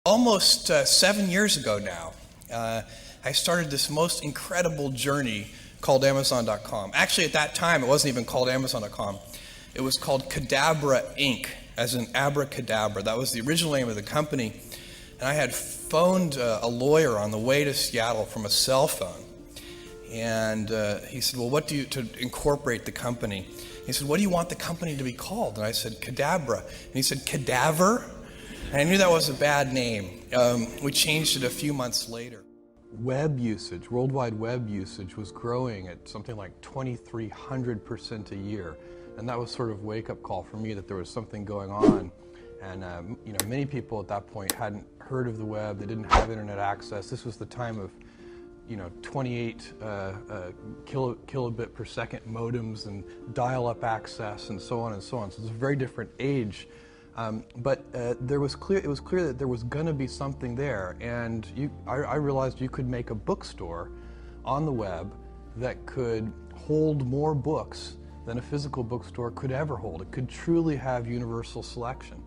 Almost 7 years ago now, I started this most incredible journey called Amazon.com. Actually, at that time, it wasn't even called Amazon.com. It was called Cadabra Inc., as in abracadabra. That was the original name of the company. And I had phoned a lawyer on the way to Seattle from a cell phone. And he said, well, what do you, to incorporate the company? He said, what do you want the company to be called? And I said, Cadabra. And he said, Cadaver? And I knew that was a bad name. We changed it a few months later. Web usage, worldwide web usage, was growing at something like 2,300% a year. And that was sort of a wake-up call for me that there was something going on. And many people at that point hadn't heard of the web. They didn't have internet access. This was the time of 28 kilobit per second modems and dial-up access and so on and so on. So it's a very different age. But it was clear that there was going to be something there, and I realized you could make a bookstore on the web that could hold more books than a physical bookstore could ever hold. It could truly have universal selection.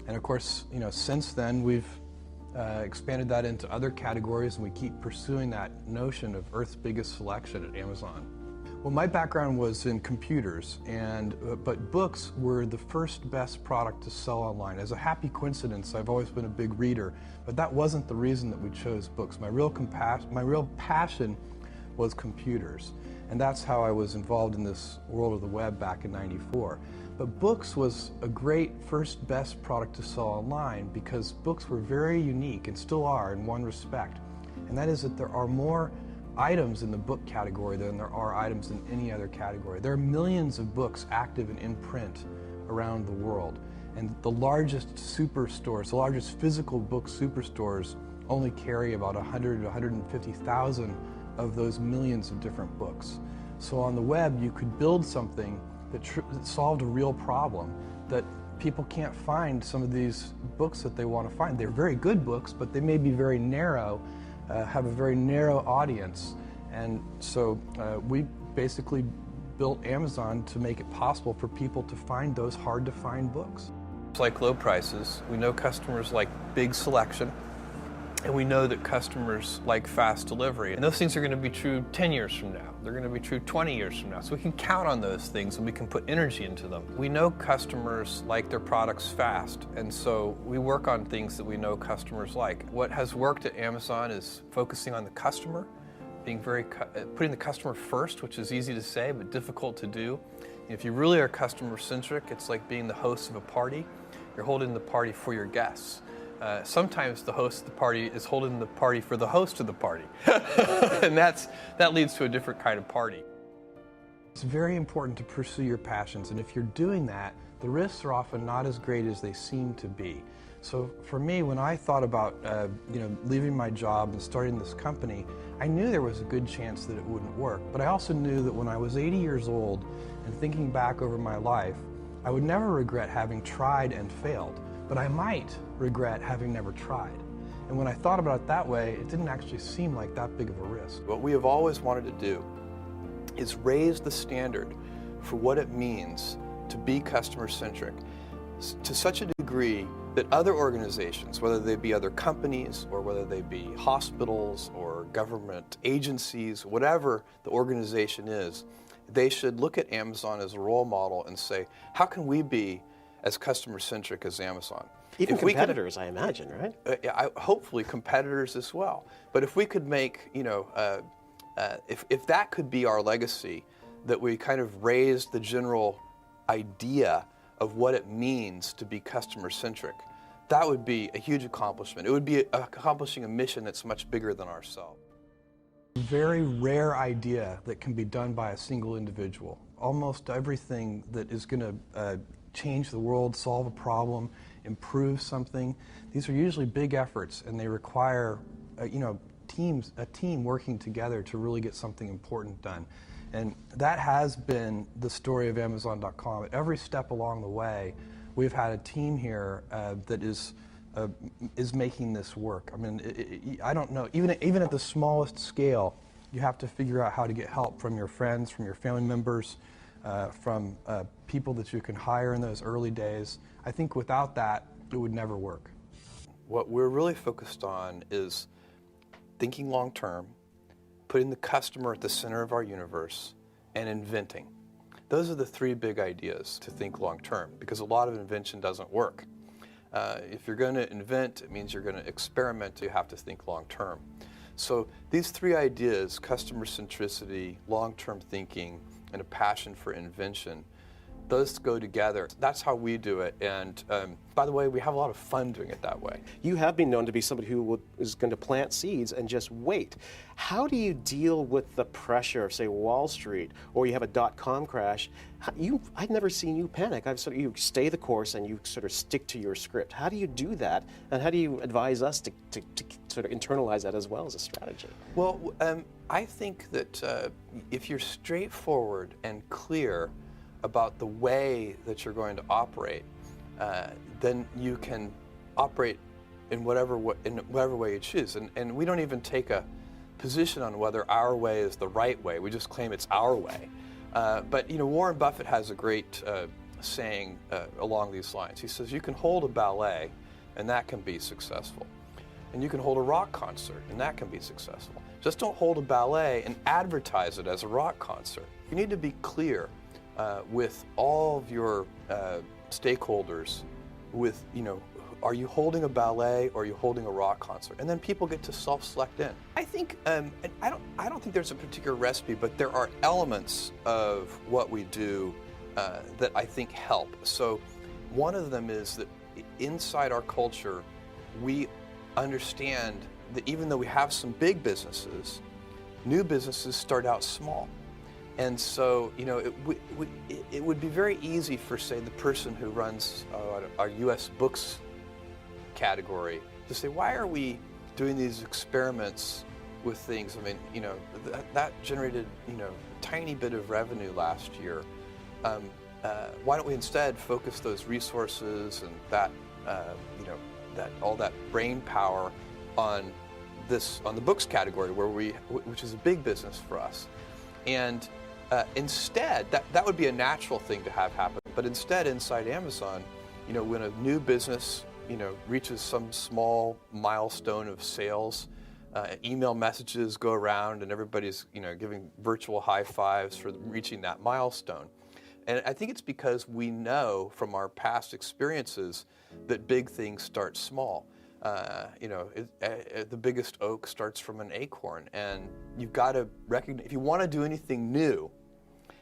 And of course, since then we've expanded that into other categories, and we keep pursuing that notion of Earth's biggest selection at Amazon. Well, my background was in computers, but books were the first best product to sell online. As a happy coincidence, I've always been a big reader, but that wasn't the reason that we chose books. My real passion was computers, and that's how I was involved in this world of the web back in '94. But books was a great first best product to sell online because books were very unique, and still are in one respect, and that is that there are more items in the book category than there are items in any other category. There are millions of books active and in print around the world, and the largest superstores, the largest physical book superstores, only carry about 100 to 150,000 of those millions of different books. So on the web you could build something that solved a real problem, that people can't find some of these books that they want to find. They're very good books, but they may be very narrow, have a very narrow audience, and so we basically built Amazon to make it possible for people to find those hard to find books. It's like low prices. We know customers like big selection, and we know that customers like fast delivery. And those things are going to be true 10 years from now. They're going to be true 20 years from now. So we can count on those things and we can put energy into them. We know customers like their products fast, and so we work on things that we know customers like. What has worked at Amazon is focusing on the customer, putting the customer first, which is easy to say but difficult to do. If you really are customer-centric, it's like being the host of a party. You're holding the party for your guests. Sometimes the host of the party is holding the party for the host of the party. And that leads to a different kind of party. It's very important to pursue your passions, and if you're doing that, the risks are often not as great as they seem to be. So for me, when I thought about leaving my job and starting this company, I knew there was a good chance that it wouldn't work. But I also knew that when I was 80 years old and thinking back over my life, I would never regret having tried and failed. But I might regret having never tried. And when I thought about it that way, it didn't actually seem like that big of a risk. What we have always wanted to do is raise the standard for what it means to be customer-centric to such a degree that other organizations, whether they be other companies or whether they be hospitals or government agencies, whatever the organization is, they should look at Amazon as a role model and say, how can we be as customer-centric as Amazon? Even competitors, I imagine, right? Hopefully competitors as well. But if we could make, if that could be our legacy, that we kind of raise the general idea of what it means to be customer-centric, that would be a huge accomplishment. It would be accomplishing a mission that's much bigger than ourselves. A very rare idea that can be done by a single individual. Almost everything that is going to change the world, solve a problem, improve something, these are usually big efforts, and they require a team working together to really get something important done. And that has been the story of Amazon.com. At every step along the way, we've had a team here that is making this work. I mean, I don't know, even at the smallest scale, you have to figure out how to get help from your friends, from your family members, from people that you can hire in those early days. I think without that, it would never work. what we're really focused on is thinking long term, putting the customer at the center of our universe, and inventing. Those are the three big ideas to think long term, because a lot of invention doesn't work. If you're going to invent, it means you're going to experiment, you have to think long term. So these three ideas, customer centricity, long-term thinking, and a passion for invention, those go together. That's how we do it. And by the way, we have a lot of fun doing it that way. You have been known to be somebody who is going to plant seeds and just wait. How do you deal with the pressure of, say, Wall Street, or you have a dot-com crash? I've never seen you panic. You stay the course and you sort of stick to your script. How do you do that? And how do you advise us to sort of internalize that as well as a strategy? Well, I think that if you're straightforward and clear about the way that you're going to operate, then you can operate in whatever way you choose. And we don't even take a position on whether our way is the right way. We just claim it's our way. But Warren Buffett has a great saying along these lines. He says, you can hold a ballet, and that can be successful. And you can hold a rock concert, and that can be successful. Just don't hold a ballet and advertise it as a rock concert. You need to be clear with all of your stakeholders with, are you holding a ballet or are you holding a rock concert? And then people get to self-select in. I think, and I don't think there's a particular recipe, but there are elements of what we do that I think help. So one of them is that inside our culture, we understand that even though we have some big businesses, new businesses start out small. And so, it would be very easy for, say, the person who runs our U.S. books category to say, why are we doing these experiments with things? I mean, that generated, a tiny bit of revenue last year. Why don't we instead focus those resources and that, all that brain power on the books category, which is a big business for us. And instead, that would be a natural thing to have happen. But instead, inside Amazon, when a new business, reaches some small milestone of sales, email messages go around and everybody's, giving virtual high fives for reaching that milestone. And I think it's because we know from our past experiences that big things start small. The biggest oak starts from an acorn, and you've got to recognize, if you want to do anything new,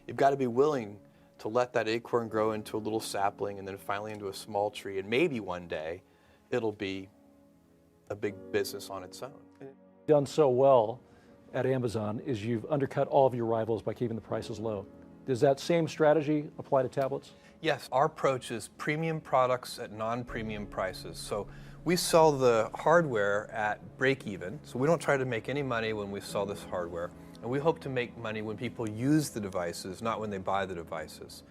you've got to be willing to let that acorn grow into a little sapling and then finally into a small tree, and maybe one day it'll be a big business on its own. Done so well at Amazon is you've undercut all of your rivals by keeping the prices low. Does that same strategy apply to tablets? Yes, our approach is premium products at non-premium prices. So we sell the hardware at break even, so we don't try to make any money when we sell this hardware. And we hope to make money when people use the devices, not when they buy the devices.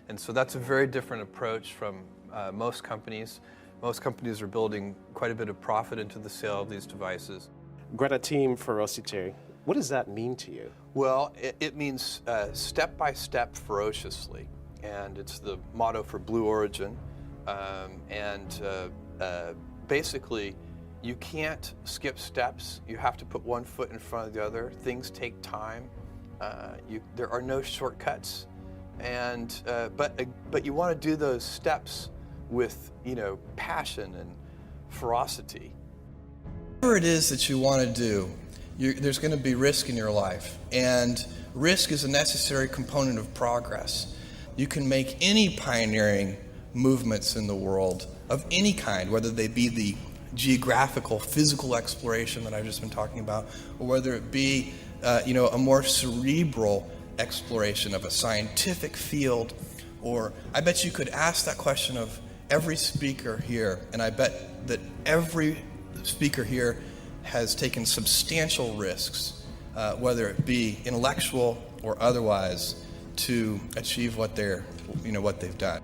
And so that's a very different approach from most companies. Most companies are building quite a bit of profit into the sale of these devices. Greta Team Ferocity, what does that mean to you? Well, it means step by step ferociously. And it's the motto for Blue Origin. Basically, you can't skip steps. You have to put one foot in front of the other. Things take time. There are no shortcuts, but you want to do those steps with passion and ferocity. Whatever it is that you want to do, there's going to be risk in your life, and risk is a necessary component of progress. You can make any pioneering movements in the world of any kind, whether they be the geographical, physical exploration that I've just been talking about, or whether it be, a more cerebral exploration of a scientific field. Or I bet you could ask that question of every speaker here, and I bet that every speaker here has taken substantial risks, whether it be intellectual or otherwise, to achieve what they've done.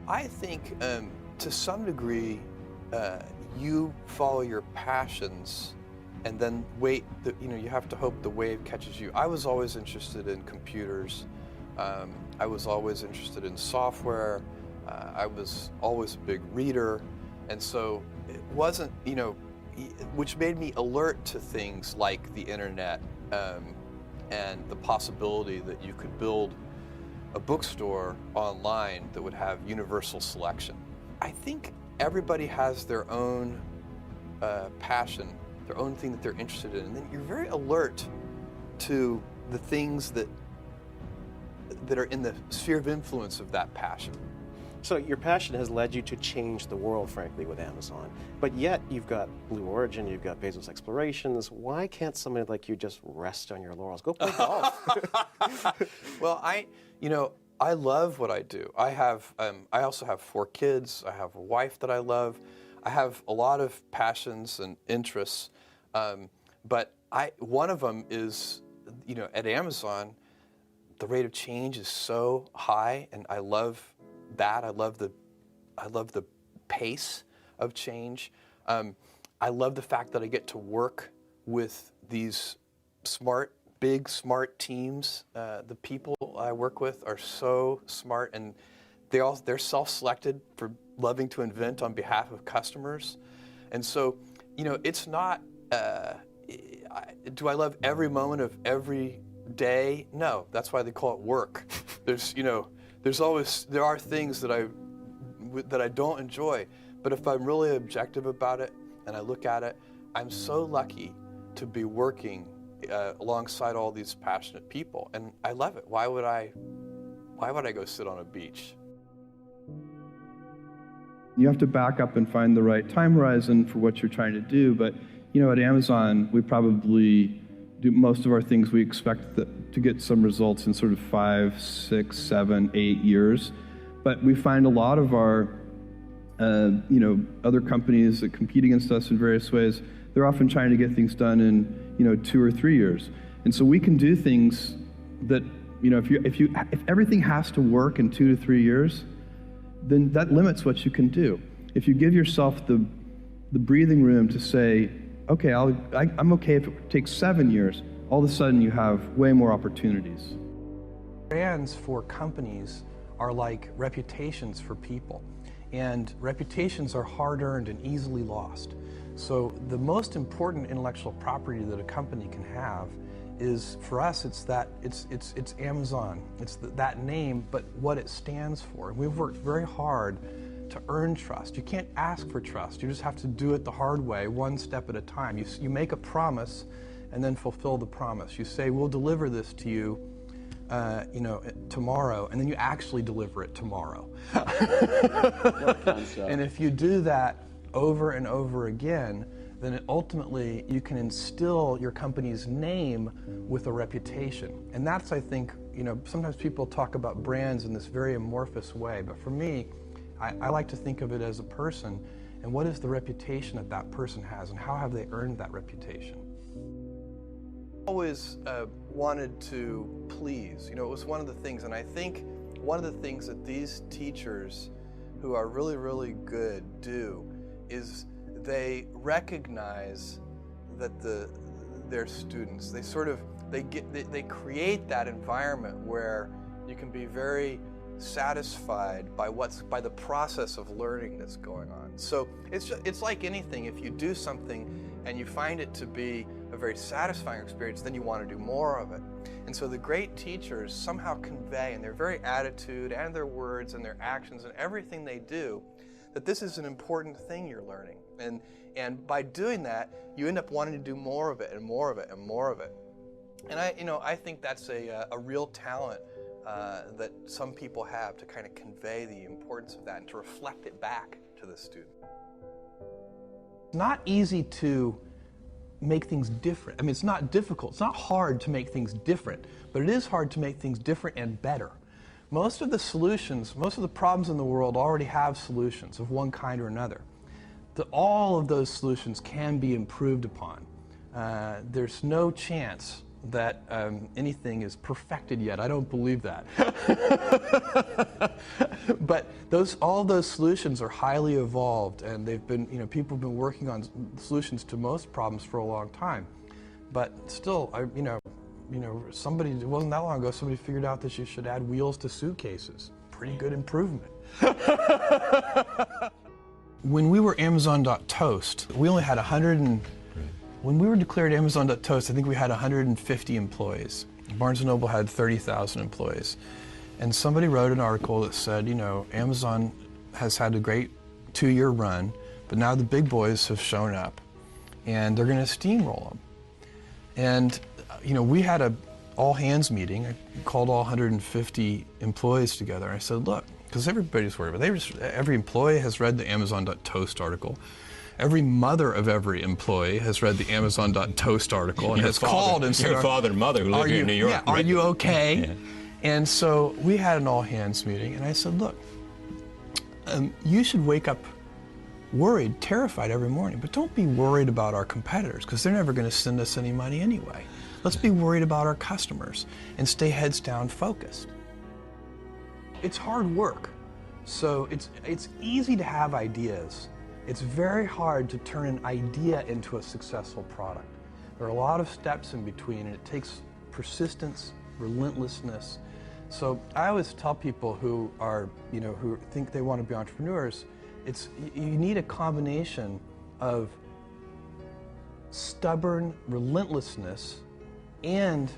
I think, to some degree, you follow your passions and then wait, you have to hope the wave catches you. I was always interested in computers. I was always interested in software. I was always a big reader. And so it wasn't, which made me alert to things like the internet and the possibility that you could build a bookstore online that would have universal selection. I think everybody has their own passion, their own thing that they're interested in, and then you're very alert to the things that are in the sphere of influence of that passion. So your passion has led you to change the world, frankly, with Amazon. But yet you've got Blue Origin, you've got Bezos Explorations. Why can't somebody like you just rest on your laurels? Go play golf. Well, I love what I do. I also have 4 kids. I have a wife that I love. I have a lot of passions and interests, but one of them is, at Amazon, the rate of change is so high, and I love that. I love the pace of change. I love the fact that I get to work with these big smart teams. The people I work with are so smart, and they're self-selected for loving to invent on behalf of customers. And so, it's not, do I love every moment of every day? No, that's why they call it work. There are things that I don't enjoy, but if I'm really objective about it and I look at it, I'm so lucky to be working alongside all these passionate people, and I love it. Why would I go sit on a beach? You have to back up and find the right time horizon for what you're trying to do, but at Amazon, we probably do most of our things. We expect to get some results in sort of 5, 6, 7, 8 years. But we find a lot of our, other companies that compete against us in various ways, they're often trying to get things done in, 2 or 3 years. And so we can do things that, if everything has to work in 2 to 3 years, then that limits what you can do. If you give yourself the breathing room to say, okay, I'm okay if it takes 7 years, all of a sudden you have way more opportunities. Brands for companies are like reputations for people, and reputations are hard-earned and easily lost. So the most important intellectual property that a company can have is, for us, it's Amazon. It's that name, but what it stands for. And we've worked very hard to earn trust. You can't ask for trust. You just have to do it the hard way, one step at a time. You make a promise and then fulfill the promise. You say, we'll deliver this to you, tomorrow, and then you actually deliver it tomorrow. And if you do that over and over again, then ultimately you can instill your company's name with a reputation. And that's, I think, sometimes people talk about brands in this very amorphous way, but for me, I like to think of it as a person, and what is the reputation that person has, and how have they earned that reputation? Always wanted to please. It was one of the things, and I think one of the things that these teachers who are really, really good do is they recognize that their students, they create that environment where you can be very satisfied by the process of learning that's going on. So it's like anything. If you do something and you find it to be a very satisfying experience, then you want to do more of it. And so the great teachers somehow convey in their very attitude and their words and their actions and everything they do that this is an important thing you're learning. And by doing that, you end up wanting to do more of it and more of it and more of it. And I think that's a real talent that some people have, to kind of convey the importance of that and to reflect it back to the student. It's not easy to make things different. I mean, it's not difficult. It's not hard to make things different, but it is hard to make things different and better. Most of the solutions, most of the problems in the world already have solutions of one kind or another. All of those solutions can be improved upon. There's no chance that anything is perfected yet. I don't believe that. But all those solutions are highly evolved, and they've been, people have been working on solutions to most problems for a long time. But still, somebody, it wasn't that long ago, somebody figured out that you should add wheels to suitcases. Pretty good improvement. When we were Amazon.toast, we only had 100 and, when we were declared Amazon.toast, I think we had 150 employees. Barnes & Noble had 30,000 employees. And somebody wrote an article that said, you know, Amazon has had a great 2-year run, but now the big boys have shown up and they're going to steamroll them. And, you know, we had a all hands meeting. I called all 150 employees together. I said, look, because everybody's worried about it. Every employee has read the Amazon.toast article. Every mother of every employee has read the Amazon.toast article and has called and said, your father and mother who live here in New York. Yeah, are you okay? Yeah. And so we had an all hands meeting and I said, look, you should wake up worried, terrified every morning, but don't be worried about our competitors because they're never going to send us any money anyway. Let's be worried about our customers and stay heads down focused. It's hard work, so it's easy to have ideas. It's very hard to turn an idea into a successful product. There are a lot of steps in between and it takes persistence, relentlessness. So I always tell people who are, you know, who think they want to be entrepreneurs, you need a combination of stubborn relentlessness and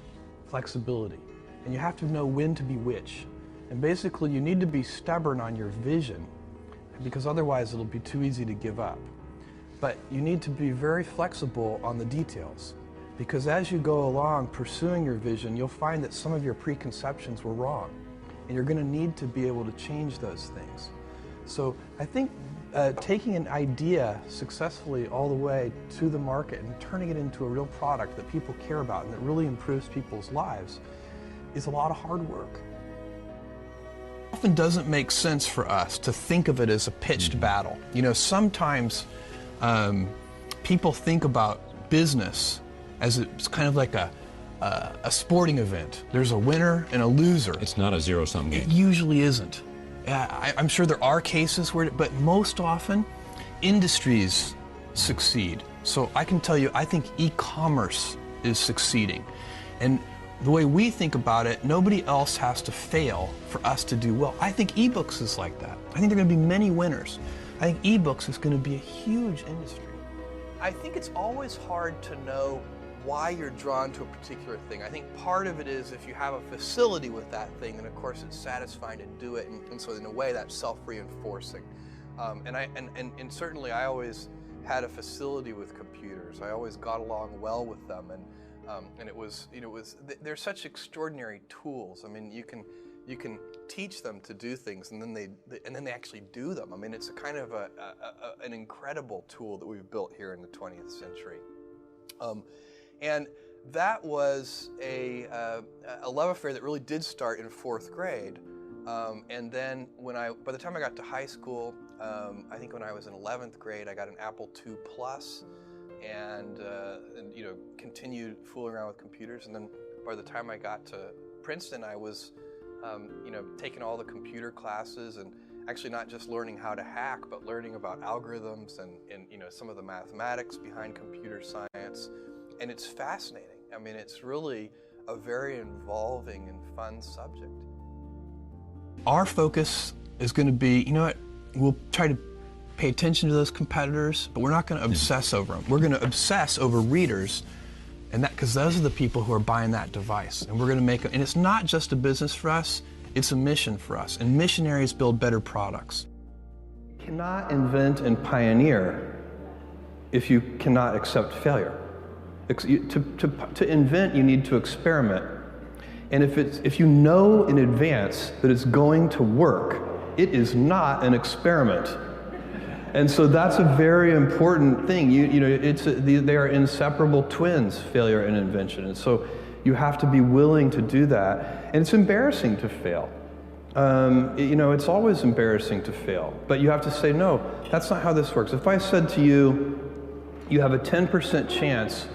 flexibility. And you have to know when to be which. And basically you need to be stubborn on your vision because otherwise it'll be too easy to give up. But you need to be very flexible on the details because as you go along pursuing your vision, you'll find that some of your preconceptions were wrong. And you're going to need to be able to change those things. So I think taking an idea successfully all the way to the market and turning it into a real product that people care about and that really improves people's lives is a lot of hard work. It often doesn't make sense for us to think of it as a pitched battle. You know, sometimes people think about business as it's kind of like a sporting event. There's a winner and a loser. It's not a zero-sum game. It usually isn't. I'm sure there are cases where, but most often, industries succeed. So I can tell you, I think e-commerce is succeeding. And the way we think about it, nobody else has to fail for us to do well. I think ebooks is like that. I think there are going to be many winners. I think ebooks is going to be a huge industry. I think it's always hard to know why you're drawn to a particular thing. I think part of it is if you have a facility with that thing, then of course it's satisfying to do it, and so in a way that's self-reinforcing. And certainly I always had a facility with computers. I always got along well with them, and it was, you know, they're such extraordinary tools. I mean, you can teach them to do things, and then they actually do them. I mean, it's a kind of an incredible tool that we've built here in the 20th century. And that was a love affair that really did start in 4th grade. And then by the time I got to high school, I think when I was in 11th grade, I got an Apple II Plus and you know, continued fooling around with computers. And then by the time I got to Princeton, I was you know, taking all the computer classes and actually not just learning how to hack, but learning about algorithms and you know, some of the mathematics behind computer science. And it's fascinating. I mean, it's really a very involving and fun subject. Our focus is going to be, you know what, we'll try to pay attention to those competitors, but we're not going to obsess over them. We're going to obsess over readers, and that because those are the people who are buying that device. And we're going to make it, and it's not just a business for us, it's a mission for us. And missionaries build better products. You cannot invent and pioneer if you cannot accept failure. To invent, you need to experiment. And if you know in advance that it's going to work, it is not an experiment. And so that's a very important thing. You know, they are inseparable twins, failure and invention. And so you have to be willing to do that. And it's embarrassing to fail. You know, it's always embarrassing to fail. But you have to say, no, that's not how this works. If I said to you, you have a 10% chance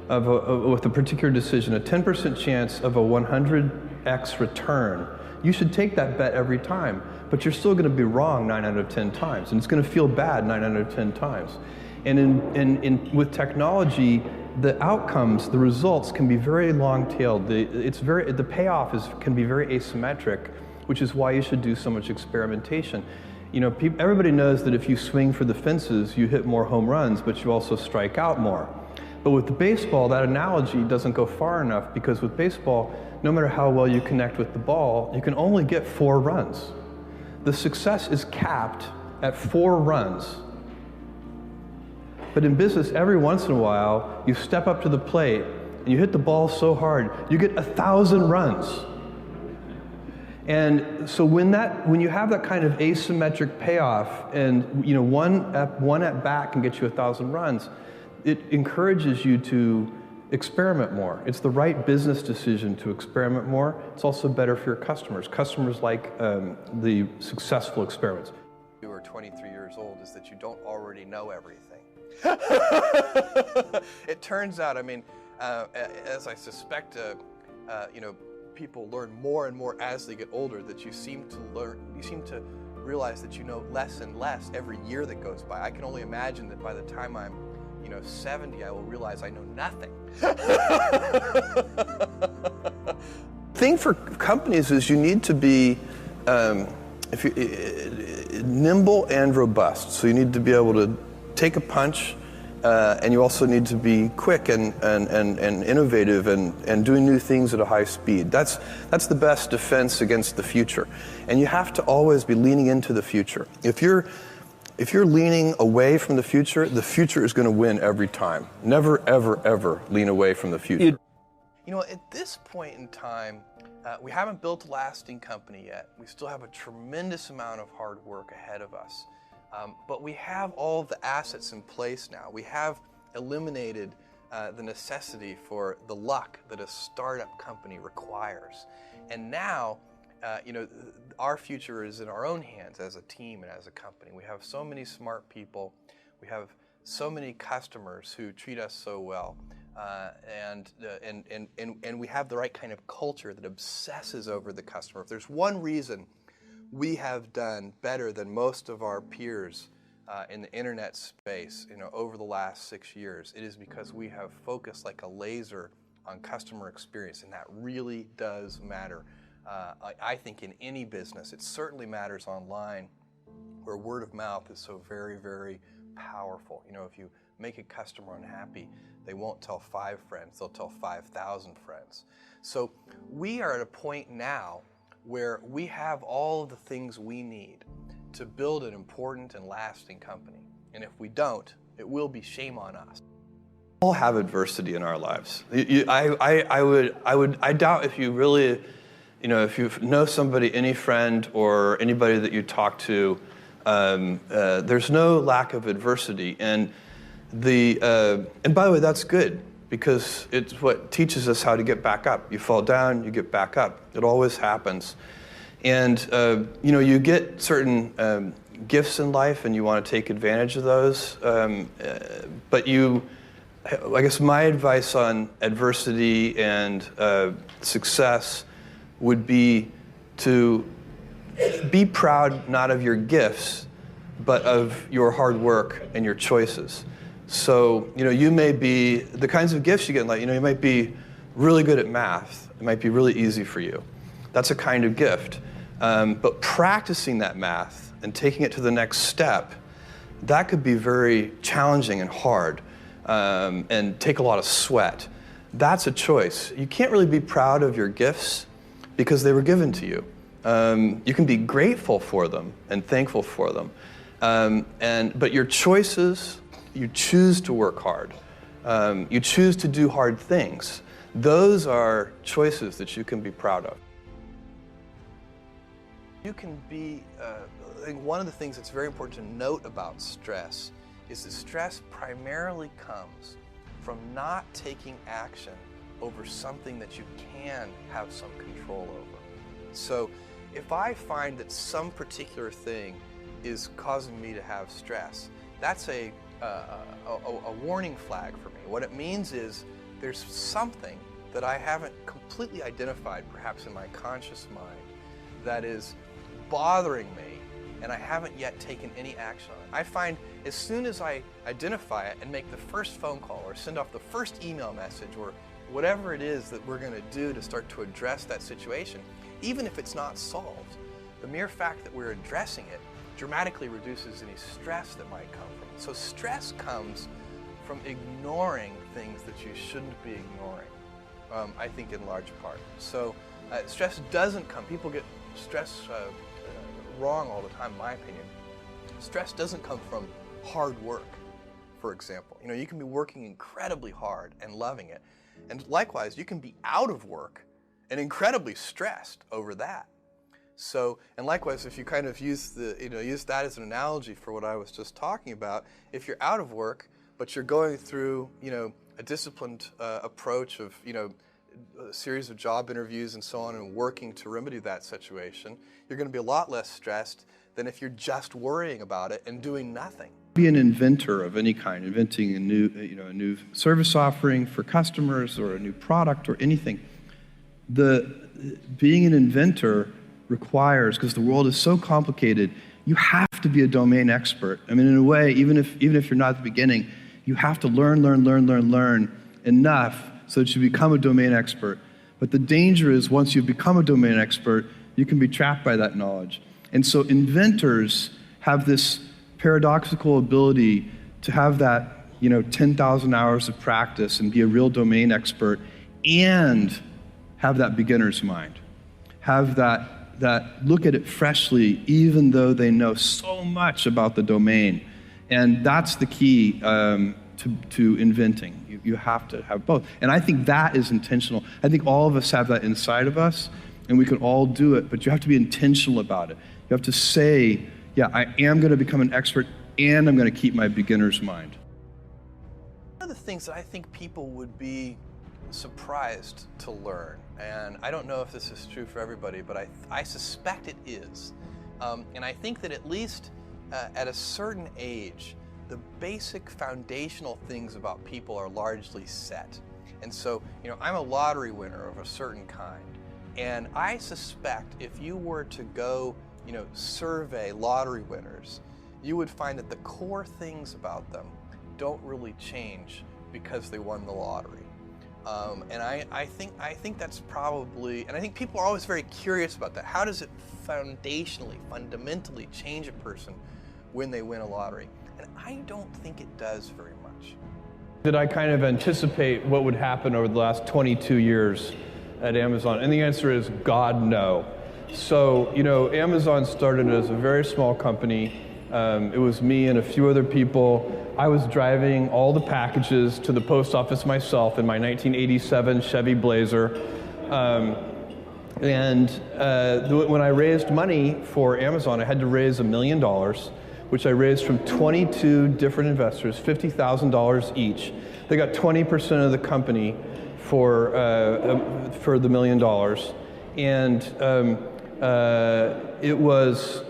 with a particular decision, a 10% chance of a 100x return, you should take that bet every time. But you're still going to be wrong 9 out of 10 times, and it's going to feel bad 9 out of 10 times. And with technology, the outcomes, the results can be very long-tailed. The payoff can be very asymmetric, which is why you should do so much experimentation. You know, everybody knows that if you swing for the fences, you hit more home runs, but you also strike out more. But with the baseball, that analogy doesn't go far enough, because with baseball, no matter how well you connect with the ball, you can only get 4 runs. The success is capped at 4 runs. But in business, every once in a while, you step up to the plate and you hit the ball so hard, you get 1,000 runs. And so when you have that kind of asymmetric payoff, and you know one at bat can get you 1,000 runs, it encourages you to experiment more. It's the right business decision to experiment more. It's also better for your customers. Customers like the successful experiments. You are 23 years old is that you don't already know everything. It turns out, I mean, as I suspect, you know, people learn more and more as they get older, that you seem to realize that you know less and less every year that goes by. I can only imagine that by the time I'm, you know, 70, I will realize I know nothing. The thing for companies is you need to be nimble and robust. So you need to be able to take a punch, and you also need to be quick and innovative and doing new things at a high speed. That's the best defense against the future. And you have to always be leaning into the future. If you're leaning away from the future is going to win every time. Never, ever, ever lean away from the future. You know, at this point in time, we haven't built a lasting company yet. We still have a tremendous amount of hard work ahead of us. But we have all of the assets in place now. We have eliminated the necessity for the luck that a startup company requires. And now, you know, our future is in our own hands as a team and as a company. We have so many smart people. We have so many customers who treat us so well. And we have the right kind of culture that obsesses over the customer. If there's one reason we have done better than most of our peers in the internet space, you know, over the last 6 years, it is because we have focused like a laser on customer experience, and that really does matter. I think in any business, it certainly matters online, where word of mouth is so very, very powerful. You know, if you make a customer unhappy, they won't tell 5 friends, they'll tell 5,000 friends. So we are at a point now where we have all of the things we need to build an important and lasting company. And if we don't, it will be shame on us. We all have adversity in our lives. I doubt if you really, you know, if you know somebody, any friend or anybody that you talk to, there's no lack of adversity. And by the way, that's good, because it's what teaches us how to get back up. You fall down, you get back up. It always happens. And you know, you get certain gifts in life, and you want to take advantage of those. But I guess my advice on adversity and success would be to be proud not of your gifts, but of your hard work and your choices. So, you know, you may be, the kinds of gifts you get in life, you know, you might be really good at math. It might be really easy for you. That's a kind of gift. But practicing that math and taking it to the next step, that could be very challenging and hard, and take a lot of sweat. That's a choice. You can't really be proud of your gifts because they were given to you. You can be grateful for them and thankful for them. But your choices, you choose to work hard. You choose to do hard things. Those are choices that you can be proud of. You can be, I think one of the things that's very important to note about stress is that stress primarily comes from not taking action over something that you can have some control over. So if I find that some particular thing is causing me to have stress, that's a warning flag for me. What it means is there's something that I haven't completely identified, perhaps in my conscious mind, that is bothering me, and I haven't yet taken any action on it. I find as soon as I identify it and make the first phone call or send off the first email message or whatever it is that we're going to do to start to address that situation, even if it's not solved, the mere fact that we're addressing it dramatically reduces any stress that might come from it. So stress comes from ignoring things that you shouldn't be ignoring, I think in large part. So stress doesn't come, people get stress wrong all the time, in my opinion. Stress doesn't come from hard work, for example. You know, you can be working incredibly hard and loving it. And likewise, you can be out of work and incredibly stressed over that. So, and likewise, if you kind of use that as an analogy for what I was just talking about, if you're out of work, but you're going through, a disciplined approach of, a series of job interviews and so on, and working to remedy that situation, you're going to be a lot less stressed than if you're just worrying about it and doing nothing. Be an inventor of any kind, inventing a new service offering for customers or a new product or anything. Being an inventor requires, because the world is so complicated, you have to be a domain expert. I mean, in a way, even if you're not at the beginning, you have to learn enough so that you become a domain expert. But the danger is once you become a domain expert, you can be trapped by that knowledge. And so inventors have this paradoxical ability to have that, 10,000 hours of practice and be a real domain expert and have that beginner's mind. Have that look at it freshly, even though they know so much about the domain. And that's the key to inventing. You have to have both. And I think that is intentional. I think all of us have that inside of us, and we can all do it, but you have to be intentional about it. You have to say, yeah, I am going to become an expert, and I'm going to keep my beginner's mind. One of the things that I think people would be surprised to learn, and I don't know if this is true for everybody, but I suspect it is. And I think that at least at a certain age, the basic foundational things about people are largely set. And so, I'm a lottery winner of a certain kind. And I suspect if you were to go, survey lottery winners, you would find that the core things about them don't really change because they won the lottery. And I think that's probably, and I think people are always very curious about that. How does it fundamentally change a person when they win a lottery? And I don't think it does very much. Did I kind of anticipate what would happen over the last 22 years at Amazon? And the answer is God, no. So, Amazon started as a very small company. It was me and a few other people. I was driving all the packages to the post office myself in my 1987 Chevy Blazer. When I raised money for Amazon, I had to raise $1 million, which I raised from 22 different investors, $50,000 each. They got 20% of the company for the $1 million. And it was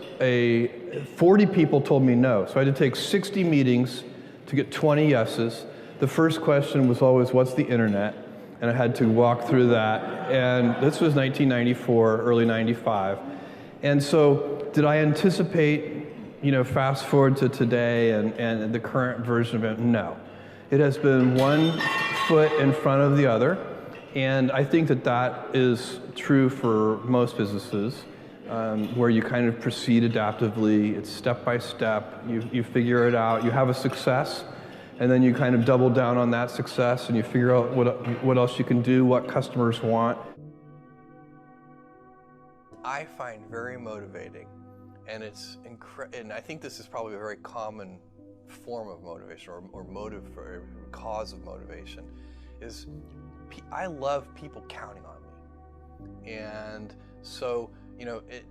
40 people told me no. So I had to take 60 meetings to get 20 yeses. The first question was always, what's the internet? And I had to walk through that. And this was 1994, early 95. And so did I anticipate, fast forward to today and the current version of it? No. It has been one foot in front of the other. And I think that is true for most businesses, where you kind of proceed adaptively. It's step by step. You figure it out. You have a success, and then you kind of double down on that success, and you figure out what else you can do, what customers want. I find very motivating, and and I think this is probably a very common form of motivation or motive or cause of motivation, is I love people counting on me. And so,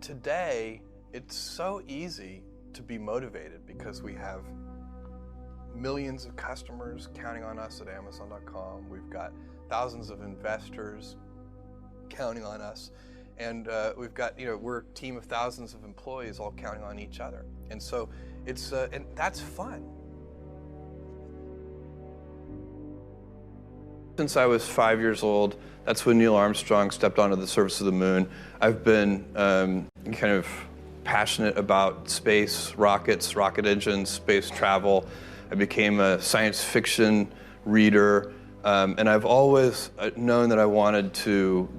today, it's so easy to be motivated because we have millions of customers counting on us at Amazon.com. We've got thousands of investors counting on us. And we've got, we're a team of thousands of employees all counting on each other. And so and that's fun. Since I was 5 years old, that's when Neil Armstrong stepped onto the surface of the moon. I've been kind of passionate about space, rockets, rocket engines, space travel. I became a science fiction reader, and I've always known that I wanted to,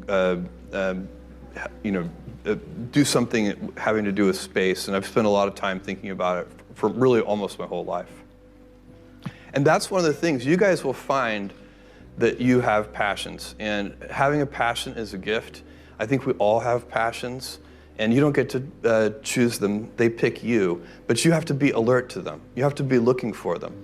do something having to do with space, and I've spent a lot of time thinking about it for really almost my whole life. And that's one of the things, you guys will find that you have passions, and having a passion is a gift. I think we all have passions, and you don't get to choose them, they pick you, but you have to be alert to them. You have to be looking for them.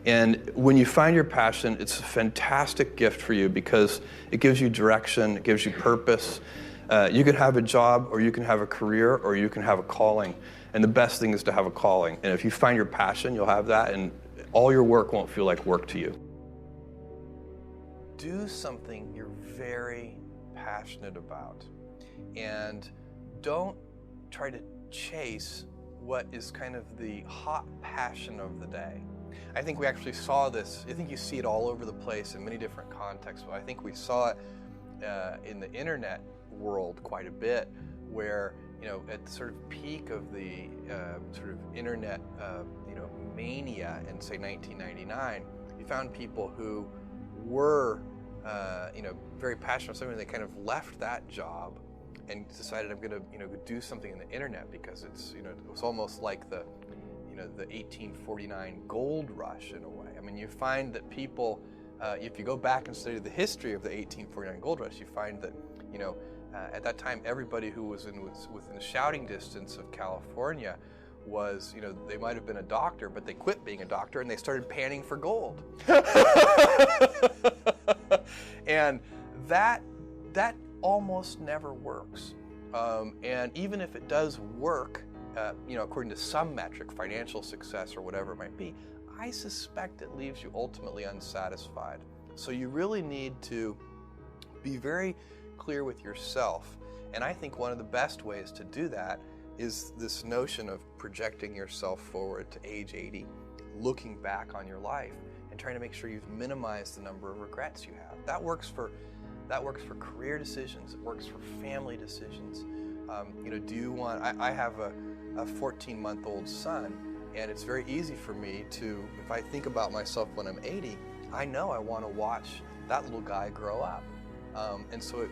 And when you find your passion, it's a fantastic gift for you because it gives you direction, it gives you purpose. You can have a job, or you can have a career, or you can have a calling. And the best thing is to have a calling. And if you find your passion, you'll have that, and all your work won't feel like work to you. Do something you're very passionate about. And don't try to chase what is kind of the hot passion of the day. I think we actually saw this, I think you see it all over the place in many different contexts, but I think we saw it in the internet world quite a bit, where, you know, at the sort of peak of the sort of internet, you know, mania in, say, 1999, you found people who were, you know, very passionate about something. They kind of left that job and decided, I'm going to, you know, do something in the internet, because it's, you know, it was almost like the, you know, the 1849 gold rush in a way. I mean, you find that people, if you go back and study the history of the 1849 gold rush, you find that, you know, at that time, everybody who was within shouting distance of California was, you know, they might have been a doctor, but they quit being a doctor and they started panning for gold. And that almost never works. And even if it does work, you know, according to some metric, financial success or whatever it might be, I suspect it leaves you ultimately unsatisfied. So you really need to be very clear with yourself. And I think one of the best ways to do that is this notion of projecting yourself forward to age 80, looking back on your life and trying to make sure you've minimized the number of regrets you have. That works for career decisions. It works for family decisions. You know, do you want, I have a 14-month-old son, and it's very easy for me to, if I think about myself when I'm 80, I know I want to watch that little guy grow up. And so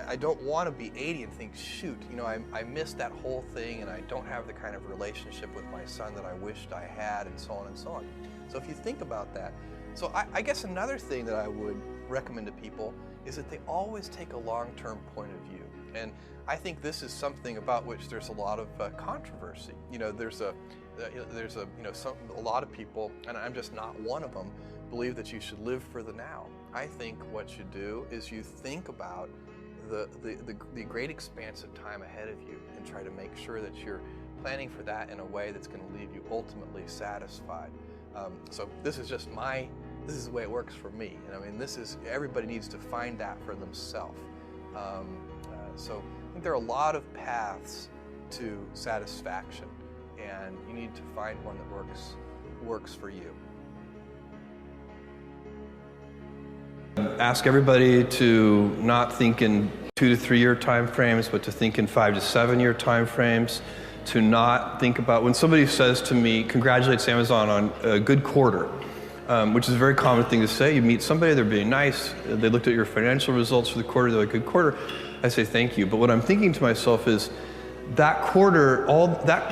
I don't want to be 80 and think, shoot, you know, I missed that whole thing, and I don't have the kind of relationship with my son that I wished I had, and so on and so on. So if you think about that, so I guess another thing that I would recommend to people is that they always take a long-term point of view. And I think this is something about which there's a lot of controversy. You know, there's a lot of people, and I'm just not one of them, believe that you should live for the now. I think what you do is you think about the great expanse of time ahead of you and try to make sure that you're planning for that in a way that's going to leave you ultimately satisfied. So this is just this is the way it works for me. And I mean, everybody needs to find that for themselves. So I think there are a lot of paths to satisfaction, and you need to find one that works for you. Ask everybody to not think in 2 to 3 year time frames, but to think in 5 to 7 year time frames. To not think about, when somebody says to me, congratulates Amazon on a good quarter, which is a very common thing to say. You meet somebody, they're being nice, they looked at your financial results for the quarter, they're like, good quarter. I say thank you. But what I'm thinking to myself is, that quarter,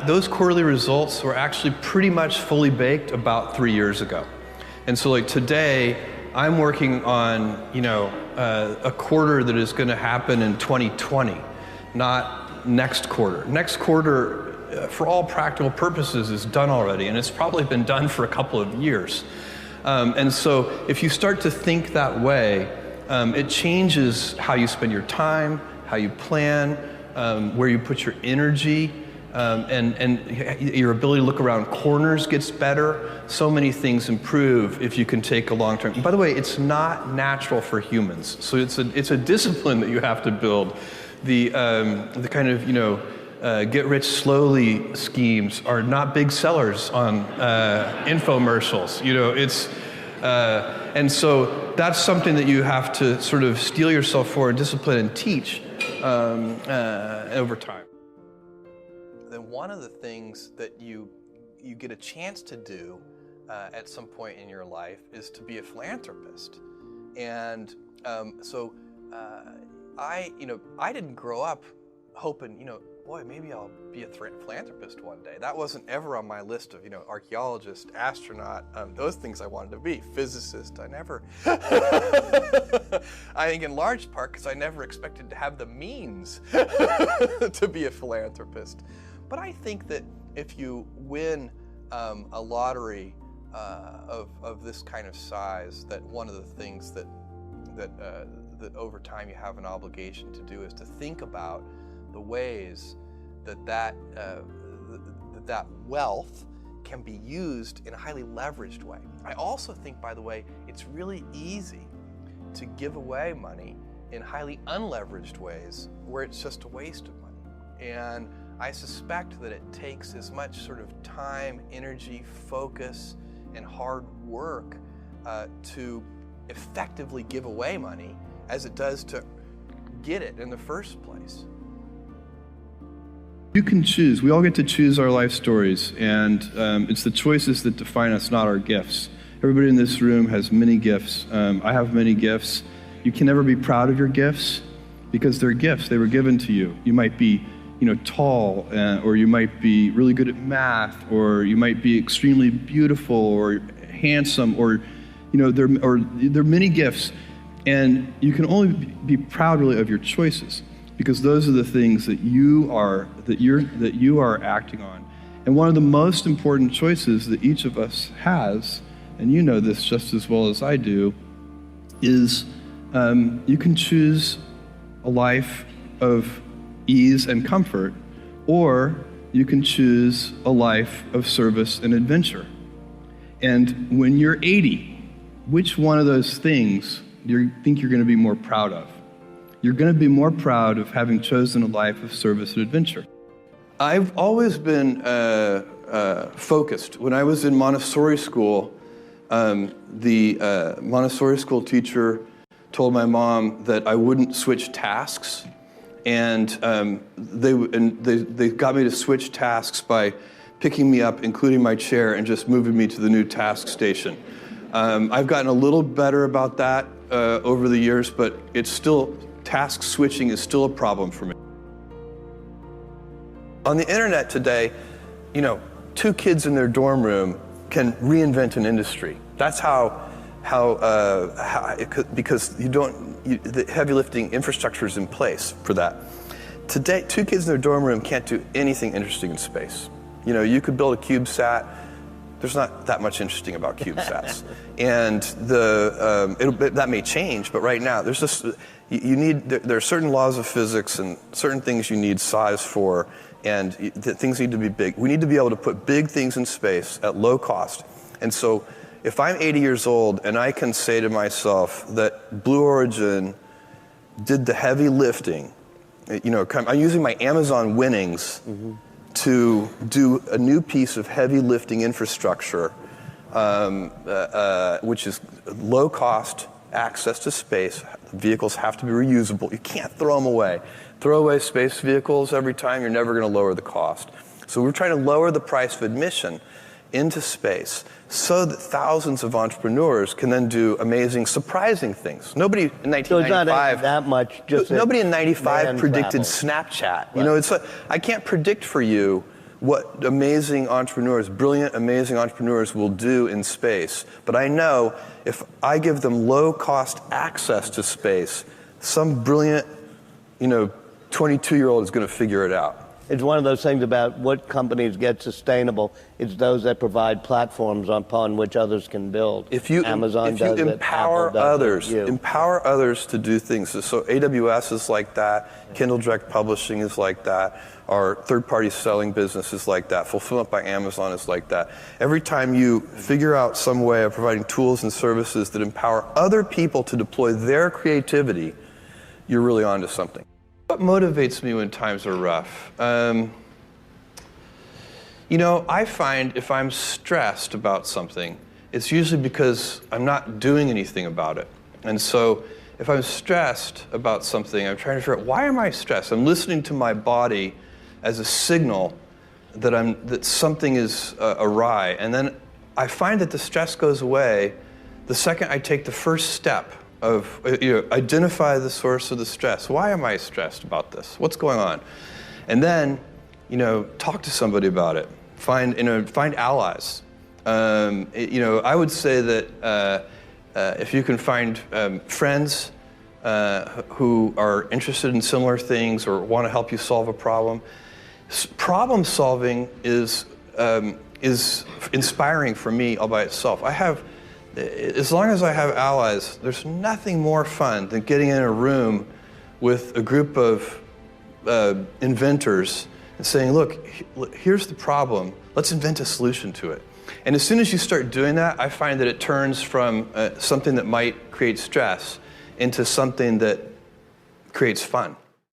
those quarterly results were actually pretty much fully baked about 3 years ago. And so like today, I'm working on, you know, a quarter that is going to happen in 2020, not next quarter. Next quarter, for all practical purposes, is done already, and it's probably been done for a couple of years. And so if you start to think that way, it changes how you spend your time, how you plan, where you put your energy, and your ability to look around corners gets better. So many things improve if you can take a long term. By the way, it's not natural for humans, so it's a discipline that you have to build. The kind of, you know, get rich slowly schemes are not big sellers on infomercials. You know, and so that's something that you have to sort of steel yourself for, and discipline and teach over time. Then one of the things that you get a chance to do at some point in your life is to be a philanthropist. And so I didn't grow up hoping, boy, maybe I'll be a philanthropist one day. That wasn't ever on my list of, archaeologist, astronaut, those things I wanted to be. Physicist, I never. I think in large part because I never expected to have the means to be a philanthropist. But I think that if you win a lottery of this kind of size, that one of the things that over time you have an obligation to do is to think about the ways that wealth can be used in a highly leveraged way. I also think, by the way, it's really easy to give away money in highly unleveraged ways where it's just a waste of money. And I suspect that it takes as much sort of time, energy, focus, and hard work to effectively give away money as it does to get it in the first place. You can choose. We all get to choose our life stories, and it's the choices that define us, not our gifts. Everybody in this room has many gifts. I have many gifts. You can never be proud of your gifts because they're gifts. They were given to you. You might be, tall, or you might be really good at math, or you might be extremely beautiful or handsome, or there are many gifts, and you can only be proud really of your choices, because those are the things that you are acting on. And one of the most important choices that each of us has, and you know this just as well as I do, is you can choose a life of ease and comfort, or you can choose a life of service and adventure. And when you're 80, which one of those things do you think you're going to be more proud of? You're going to be more proud of having chosen a life of service and adventure. I've always been focused. When I was in Montessori school, the Montessori school teacher told my mom that I wouldn't switch tasks, and they got me to switch tasks by picking me up, including my chair, and just moving me to the new task station. I've gotten a little better about that over the years, but it's still, task switching is still a problem for me. On the internet today, 2 kids in their dorm room can reinvent an industry. That's how it could, because the heavy lifting infrastructure is in place for that. Today, 2 kids in their dorm room can't do anything interesting in space. You could build a CubeSat. There's not that much interesting about CubeSats. And that may change, but right now, there's just, there are certain laws of physics and certain things you need size for, and things need to be big. We need to be able to put big things in space at low cost. And so if I'm 80 years old and I can say to myself that Blue Origin did the heavy lifting, I'm using my Amazon winnings to do a new piece of heavy lifting infrastructure, which is low cost access to space. Vehicles have to be reusable. You can't throw them away. Throw away space vehicles every time, you're never going to lower the cost. So we're trying to lower the price of admission into space so that thousands of entrepreneurs can then do amazing, surprising things. Nobody in 1995, so it's not that much. Just nobody in 95 predicted travel. Snapchat. Right. I can't predict for you what amazing entrepreneurs, brilliant, amazing entrepreneurs will do in space. But I know if I give them low-cost access to space, some brilliant, 22-year-old is going to figure it out. It's one of those things about what companies get sustainable. It's those that provide platforms upon which others can build. Amazon does it, Apple does it, empower others to do things. So AWS is like that. Kindle Direct Publishing is like that. Our third-party selling business is like that. Fulfillment by Amazon is like that. Every time you figure out some way of providing tools and services that empower other people to deploy their creativity, you're really onto something. What motivates me when times are rough? I find if I'm stressed about something, it's usually because I'm not doing anything about it. And so if I'm stressed about something, I'm trying to figure out, why am I stressed? I'm listening to my body as a signal that something is awry. And then I find that the stress goes away the second I take the first step identify the source of the stress. Why am I stressed about this? What's going on? And then, talk to somebody about it. Find allies. I would say that if you can find friends who are interested in similar things or want to help you solve a problem, problem solving is inspiring for me all by itself. As long as I have allies, there's nothing more fun than getting in a room with a group of inventors and saying, look, here's the problem. Let's invent a solution to it. And as soon as you start doing that, I find that it turns from something that might create stress into something that creates fun.